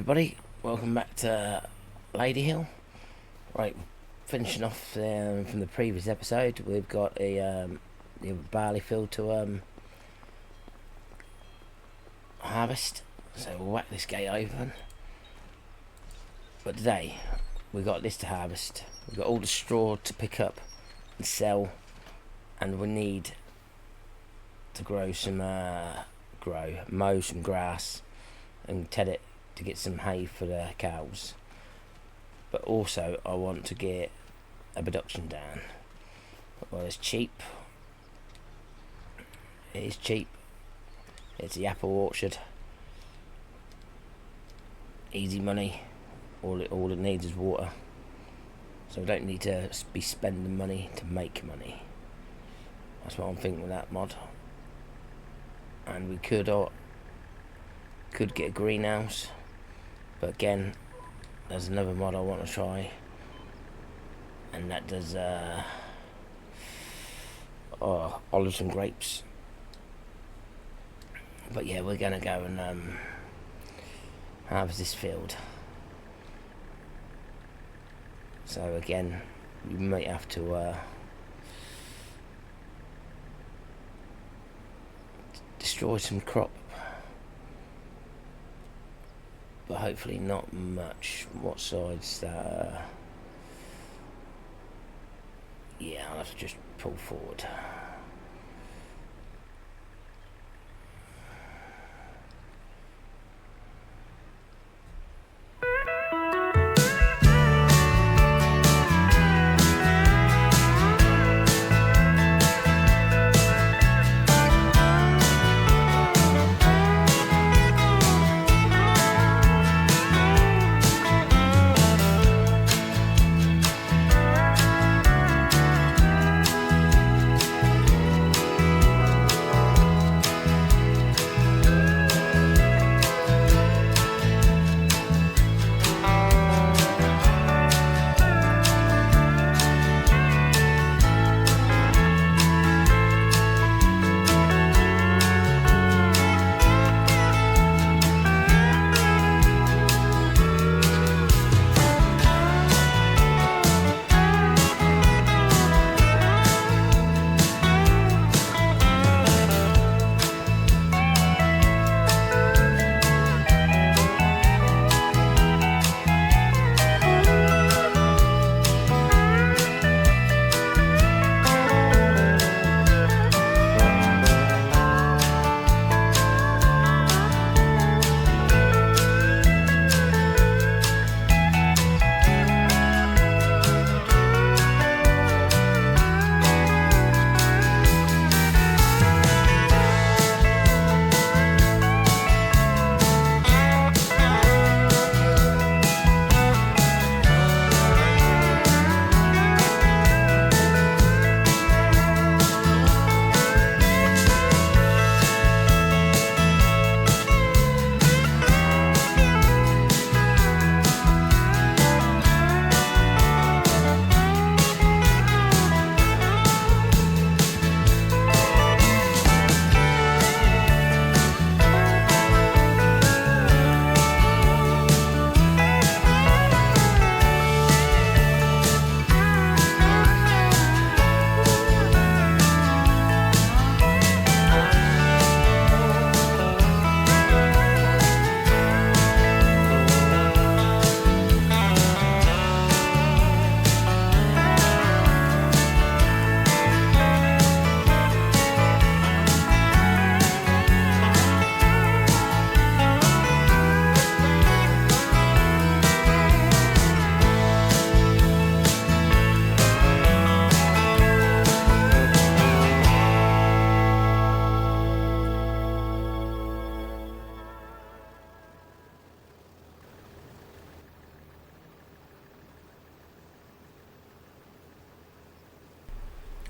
everybody, welcome back to LADYHILL. Right, finishing off from the previous episode, we've got the barley field to harvest, so we'll whack this gate open. But today, we've got this to harvest. We've got all the straw to pick up and sell, and we need to mow some grass and ted it to get some hay for the cows. But also I want to get a production down. Well, it's cheap. It is cheap. It's the apple orchard. Easy money. All it needs is water. So we don't need to be spending money to make money. That's what I'm thinking with that mod. And we could get a greenhouse. But again, there's another mod I want to try, and that does olives and grapes. But yeah, we're gonna go and harvest this field. So again, we might have to destroy some crop. But hopefully not much. What side's that? Yeah, I'll have to just pull forward.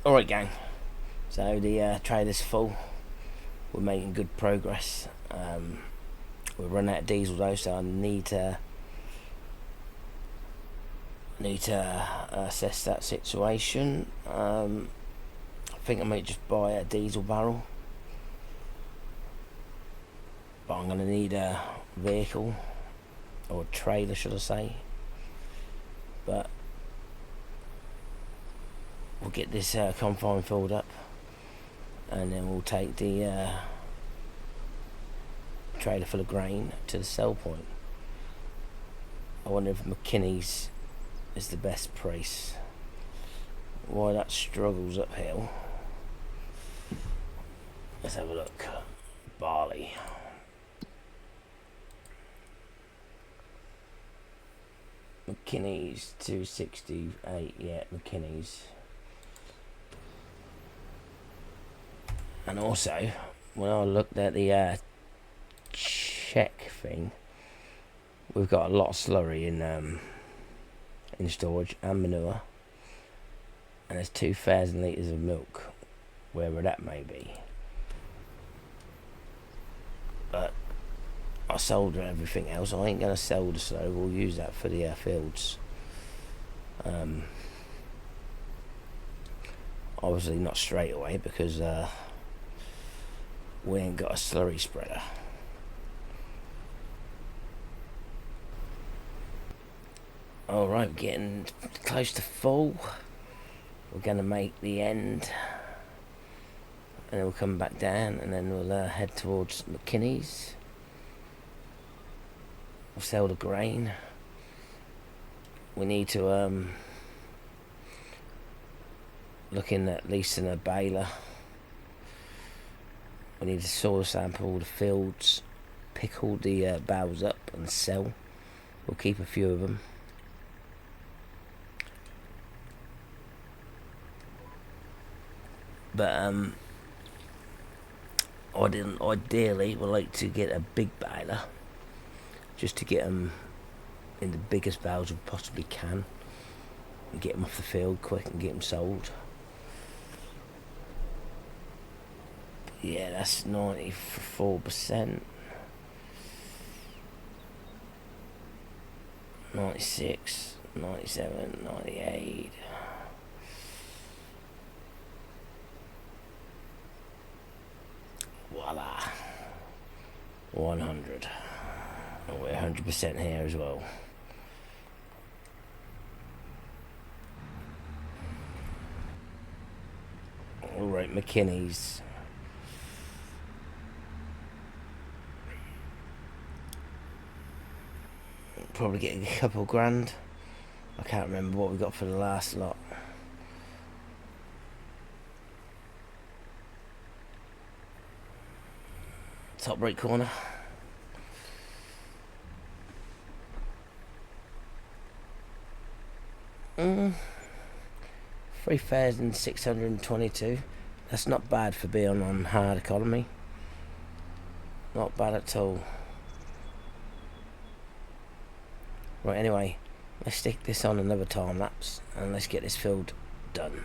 Alright gang, so the trailer's full. We're making good progress. We're running out of diesel though, so I need to assess that situation. I think I might just buy a diesel barrel, but I'm going to need a vehicle or a trailer should I say. But we'll get this confine filled up, and then we'll take the trailer full of grain to the sell point. I wonder if McKinney's is the best price. Why that struggles uphill. Let's have a look. Barley. McKinney's 268, yeah, McKinney's. And also, when I looked at the check thing, we've got a lot of slurry in storage and manure, and there's 2,000 litres of milk, wherever that may be. But I sold everything else. I ain't gonna sell the slurry. We'll use that for the fields. Obviously not straight away because we ain't got a slurry spreader. Alright, getting close to full. We're gonna make the end, and then we'll come back down, and then we'll head towards McKinney's. We'll sell the grain. We need to look in at least in a baler. We need to soil sample all the fields, pick all the bales up and sell. We'll keep a few of them. But ideally we'd like to get a big baler, just to get them in the biggest bales we possibly can, and get them off the field quick and get them sold. But yeah, that's 94%. 96, 97, 98. Voila, 100. And we're 100% here as well. Alright, McKinney's. Probably getting a couple grand. I can't remember what we got for the last lot. Top right corner. Mm. 3,622. That's not bad for being on hard economy. Not bad at all. Right, anyway, let's stick this on another time lapse and let's get this field done.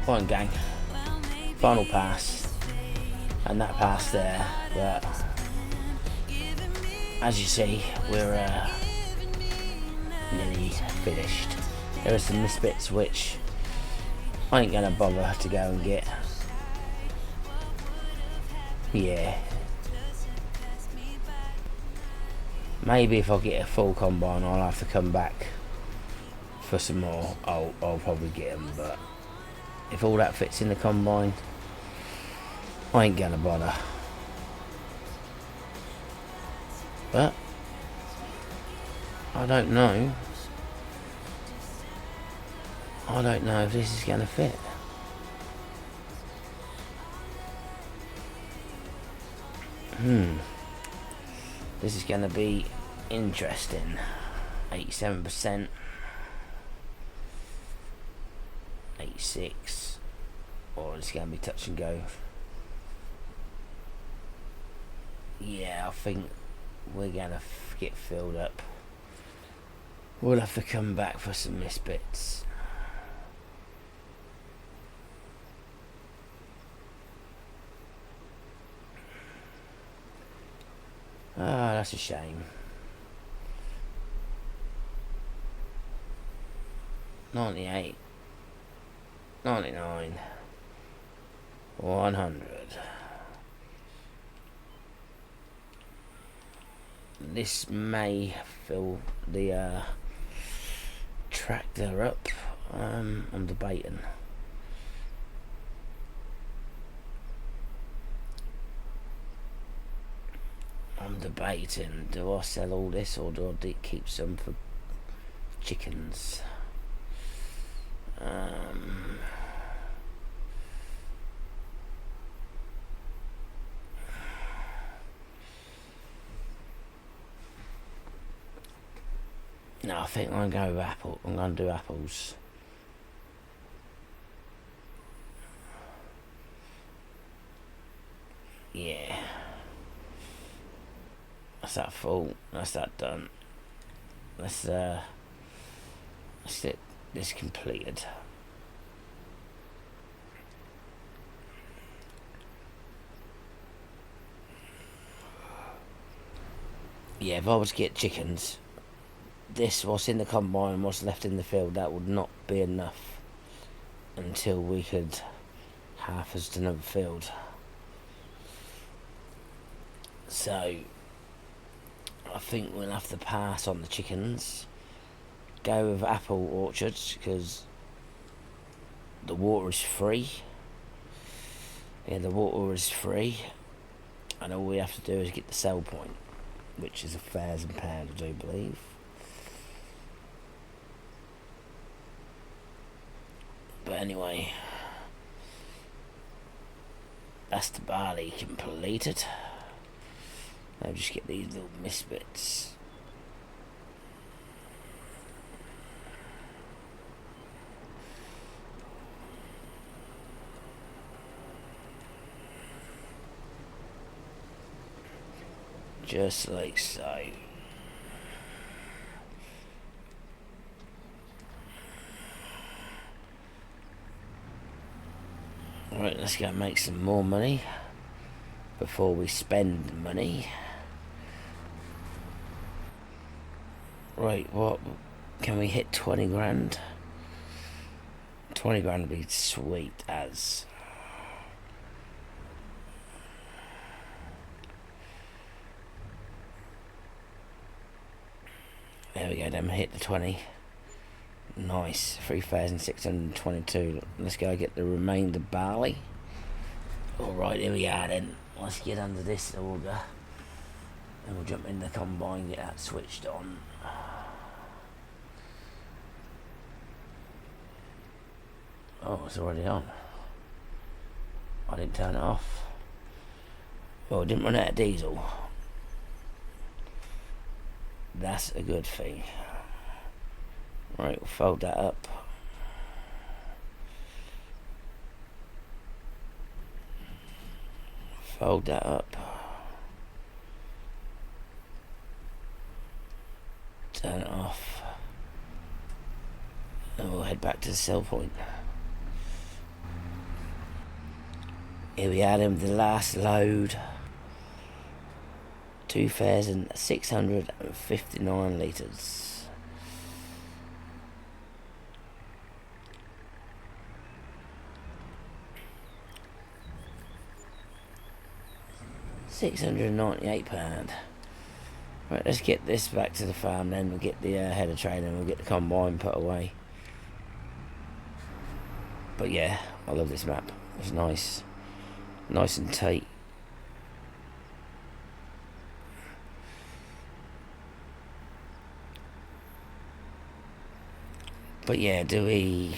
Fine gang, final pass, and that pass there, but as you see we're nearly finished. There are some misfits which I ain't gonna bother to go and get. Yeah. Maybe if I get a full combine, I'll have to come back for some more. I'll probably get them, but if all that fits in the combine, I ain't gonna bother. But I don't know. I don't know if this is gonna fit. This is gonna be interesting. 87%. 86. Or it's gonna be touch and go. Yeah, I think we're gonna get filled up. We'll have to come back for some misbits. Ah, that's a shame. 98, 99, 100. This may fill the tractor up. I'm debating. Do I sell all this or do I keep some for chickens? No, I think I'm going to go with apple. I'm going to do apples. Yeah. That's that full. That's that done. Let's get this completed. Yeah, if I was to get chickens, this, what's in the combine, what's left in the field, that would not be enough until we could harvest another field. So I think we'll have to pass on the chickens, go with apple orchards because the water is free. Yeah, the water is free, and all we have to do is get the sell point, which is £1,000, I do believe. But anyway, that's the barley completed. I'll just get these little misbits. Just like so. Right, let's go make some more money before we spend money. Right, what can we hit? 20 grand? 20 grand would be sweet as. There we go, then hit the 20. Nice, 3,622. Let's go get the remainder barley. Alright, here we are then. Let's get under this auger. Then we'll jump in the combine, get that switched on. Oh, it's already on. I didn't turn it off. Well, I didn't run out of diesel. That's a good thing. Right, we'll fold that up. Fold that up. Turn it off. And we'll head back to the sell point. Here we are then with the last load. 2,659 litres. £698. Right, let's get this back to the farm then. We'll get the header trailer and we'll get the combine put away. But yeah, I love this map. It's nice. Nice and tight. But yeah, do we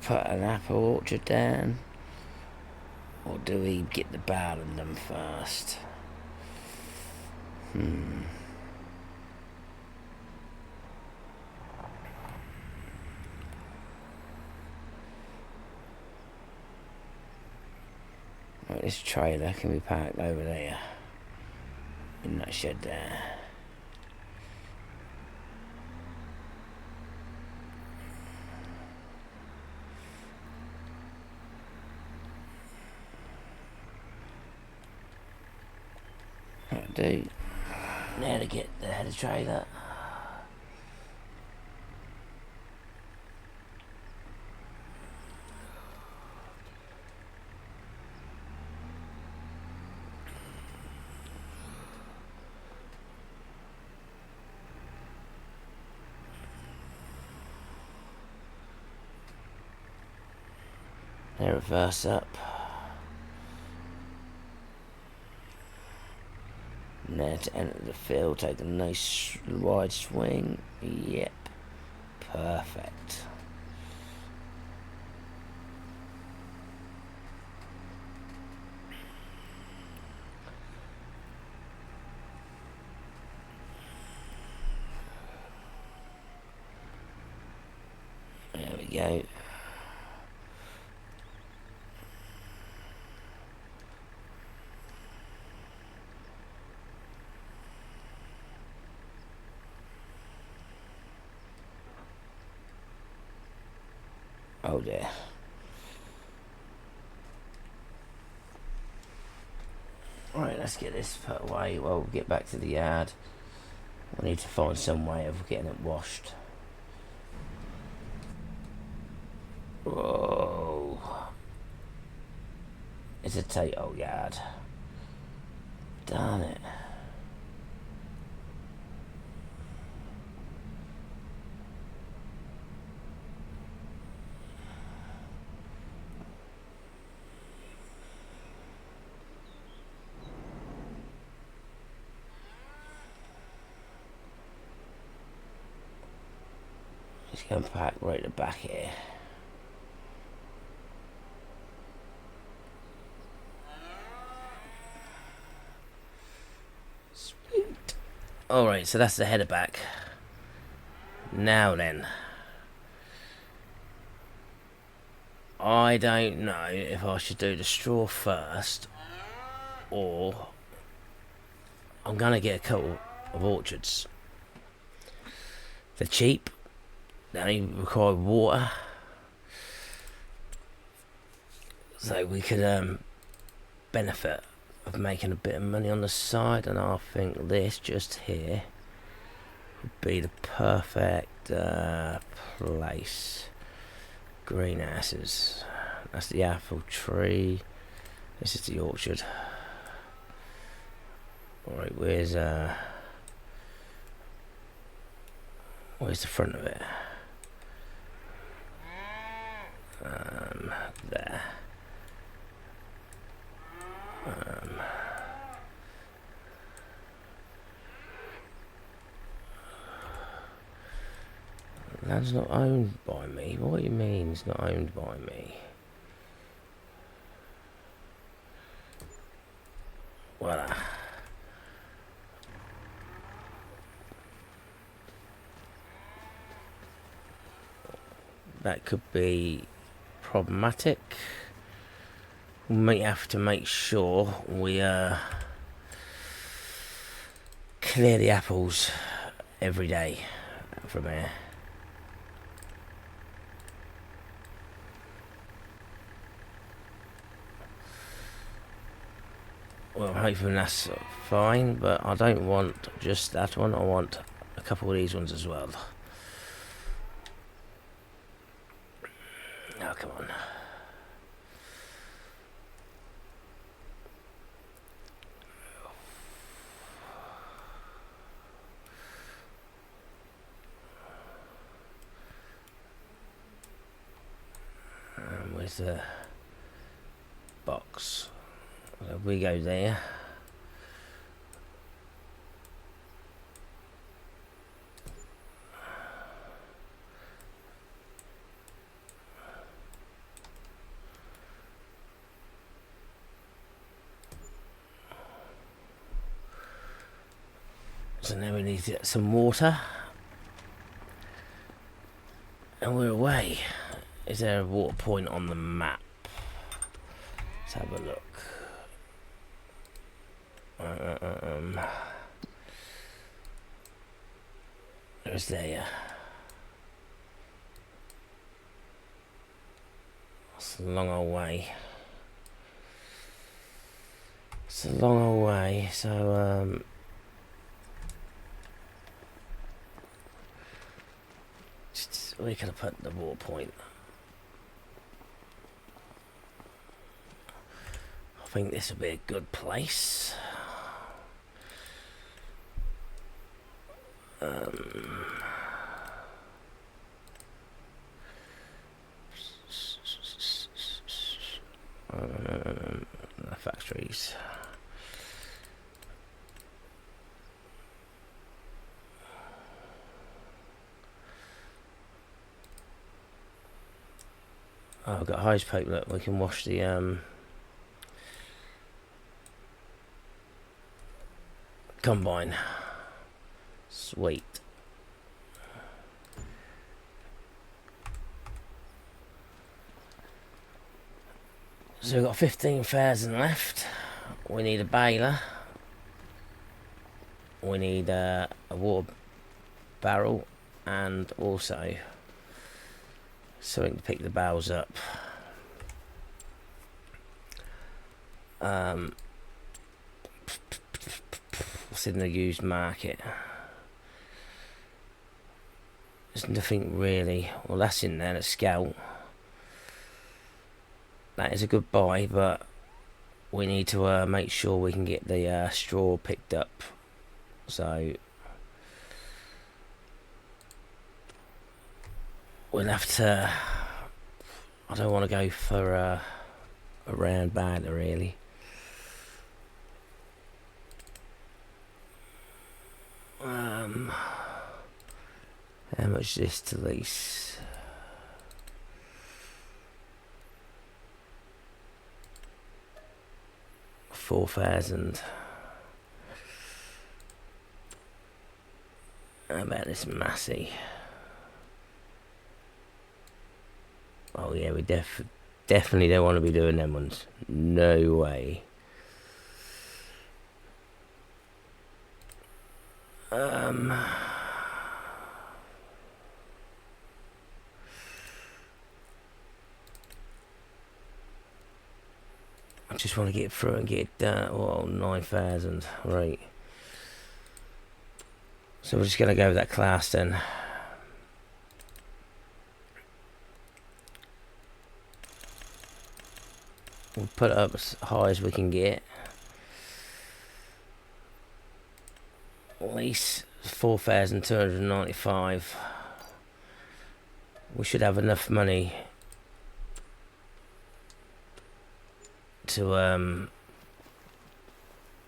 put an apple orchard down? Or do we get the barrel in them first? Right, this trailer can be parked over there. In that shed there. That'll do. Now to get the header trailer. Now reverse up. Now to enter the field, take a nice wide swing. Yep, perfect. There we go. Oh dear. Right, let's get this put away. Well, we'll get back to the yard. We need to find some way of getting it washed. Whoa. It's a tight old yard. Darn it. Just going to park right at the back here. Sweet. Alright, so that's the header back. Now then. I don't know if I should do the straw first or I'm going to get a couple of orchards. They're cheap. They only require water. So we could benefit of making a bit of money on the side, and I think this just here would be the perfect place. Greenhouses. That's the apple tree. This is the orchard. Alright, where's the front of it? There. Land's not owned by me. What do you mean it's not owned by me? Voila. That could be problematic. We might have to make sure we clear the apples every day from here. Well, hopefully that's fine, but I don't want just that one. I want a couple of these ones as well. Oh, come on. There's a box. So we go there. So now we need to get some water. And we're away. Is there a water point on the map? Let's have a look. There's there. It's a long old way. It's a long old way, so we could have put the water point. I think this would be a good place. The factories. Oh, I've got hose pipe. Look, we can wash the combine. Sweet. So we've got 15,000 left. We need a baler. We need a water barrel, and also something to pick the bales up. What's in the used market? There's nothing really. Well, that's in there, a Scout. That is a good buy, but we need to make sure we can get the straw picked up. So we'll have to. I don't want to go for a round baler, really. How much is this to lease? $4,000. How about this Massey? Oh yeah, we definitely don't want to be doing them ones. No way. I just want to get through and get it done. Oh, 9,000. Right. So we're just going to go with that class then. We'll put it up as high as we can get. Lease 4,295. We should have enough money to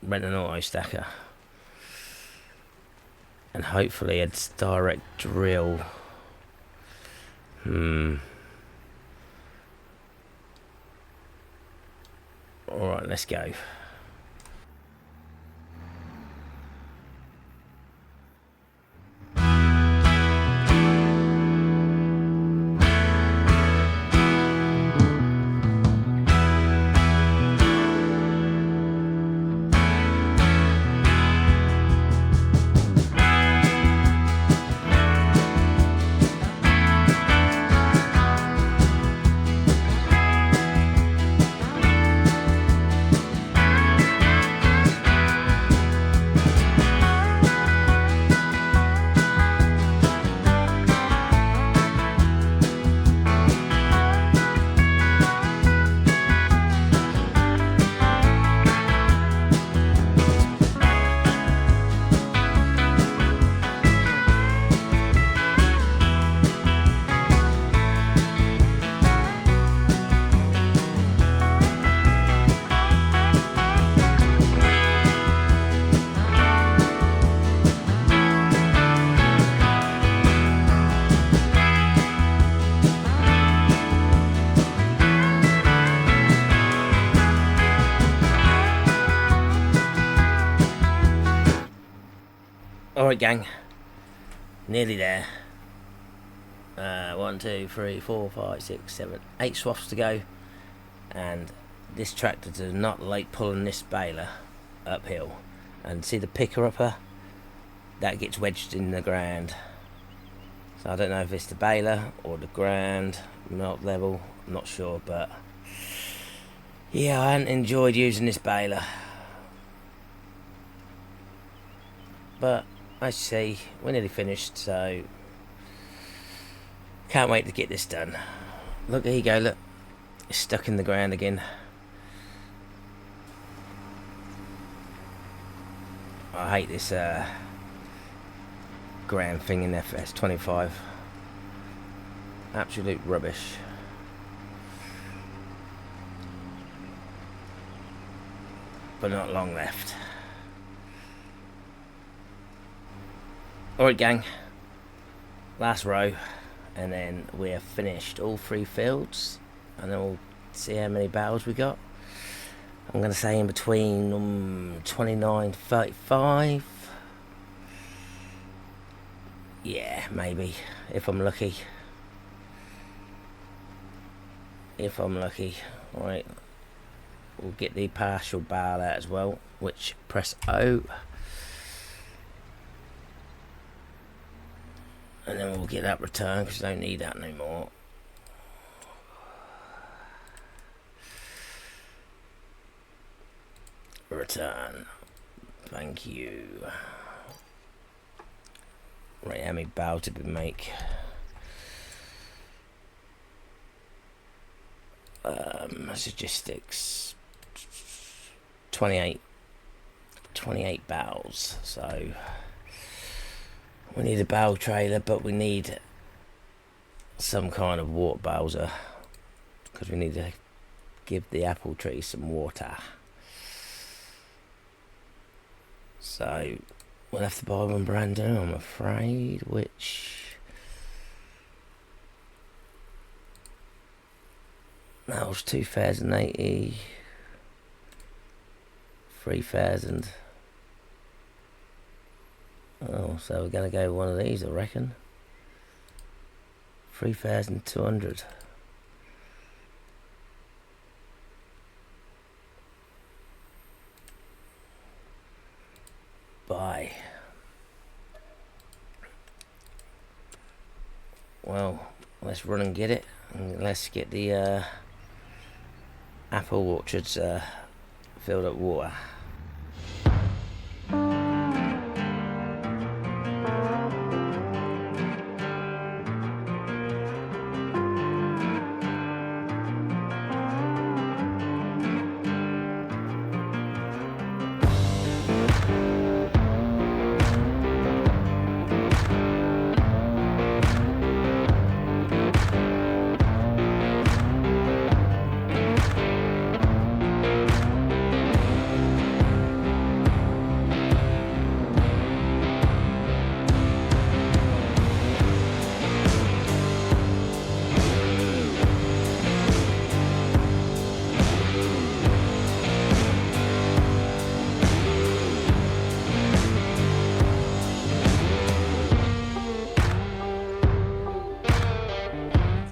rent an auto stacker, and hopefully it's direct drill. Alright, let's go. Alright, gang. Nearly there. 1, 2, 3, 4, 5, 6, 7, 8 swaths to go. And this tractor does not like pulling this baler uphill. And see the picker upper? That gets wedged in the ground. So I don't know if it's the baler or the ground melt level. I'm not sure, but yeah, I hadn't enjoyed using this baler. But as you see, we're nearly finished, so can't wait to get this done. Look, here you go, look. It's stuck in the ground again. I hate this ground thing in FS25. Absolute rubbish. But not long left. Alright, gang. Last row. And then we're finished all 3 fields. And then we'll see how many barrels we got. I'm going to say in between 29 35. Yeah, maybe. If I'm lucky. If I'm lucky. Alright. We'll get the partial barrel out as well. Which, press O. And then we'll get that returned because I don't need that no more. Return. Thank you. Right, how many barrels did we make? Logistics. 28 barrels. So we need a barrel trailer, but we need some kind of water bowser because we need to give the apple tree some water. So we'll have to buy one brand new, I'm afraid, which that was 2,080, 3,000. Oh, so we're gonna go with one of these, I reckon. 3,200. Buy. Well, let's run and get it. And let's get the apple orchards filled up water.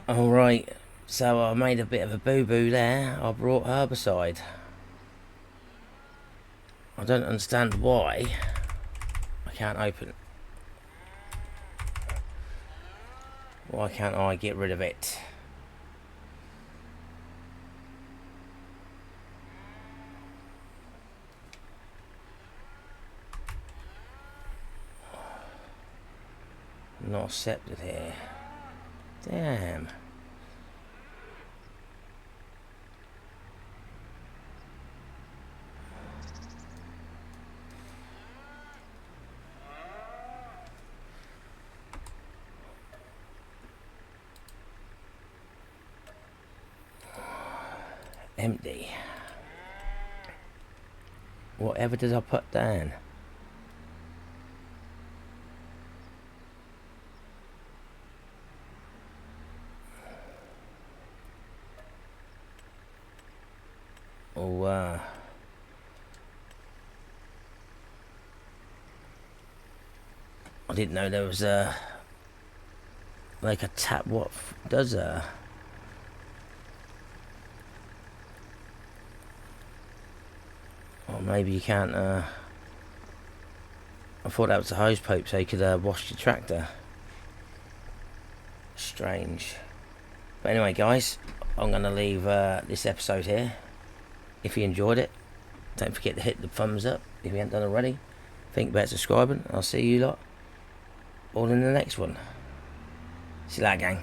Alright, so I made a bit of a boo-boo there. I brought herbicide. I don't understand why I can't open it. Why can't I get rid of it? Not accepted here. Damn. Empty. Whatever did I put down? Oh, I didn't know there was like a tap. What does or maybe you can't. I thought that was the hose pipe so you could wash your tractor. Strange. But anyway, guys, I'm gonna leave this episode here. If you enjoyed it, don't forget to hit the thumbs up if you haven't done already. Think about subscribing. I'll see you lot all in the next one. See you later, gang.